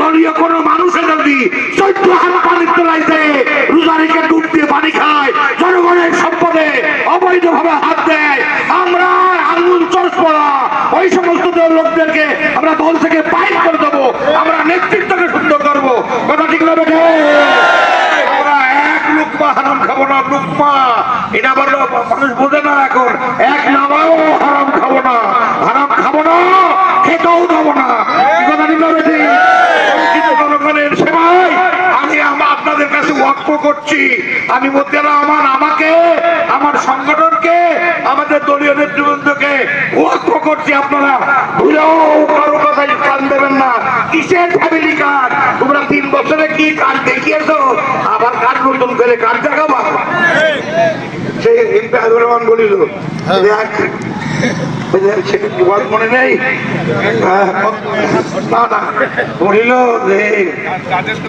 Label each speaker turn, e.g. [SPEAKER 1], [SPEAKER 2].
[SPEAKER 1] দলীয় কোনো মানুষের যদি 14 হাত পানির তলায় যেয়ে রোজারিকে ডুব দিয়ে পানি খায়, জনগণের সম্পদে অবৈধভাবে হাত দেয়, আমরা আঙুল চর্চ পড়া ওই সমস্ত লোকদেরকে আমরা দল থেকে বাইর করে দেবো, আমরা নেতৃত্বকে সুন্দর করবো। কথা ঠিক না বেঠে? আমরা এক লুকমা হারাম খাবো না। লুকমা এটা বললো মানুষ বোঝে না এখন। এক নামাও হারাম খাবো না, হারাম খাবো না, খেতেও দেবো না। কথা ঠিক না বেঠে? জনগণের সেবায় আমি আপনাদের কাছে ওয়াক্ফ করছি। আমি বলতে আমাকে, আমার সংগঠনকে, আমাদের দলীয় নেতৃবৃন্দকে ওয়াক্ফ করছি। আপনারা ভুলেও কারো কথাই কান দেবেন না। কিসের ফ্যামিলি কার্ড? তোমরা 3 বছরে কি কার্ড দেখিয়েছো, আবার কার্ড নতুন করে কার্ড দেখাবা? সেই এমপি হাবিবুর রহমান বলিল, মনে নেই? না না বলিল যে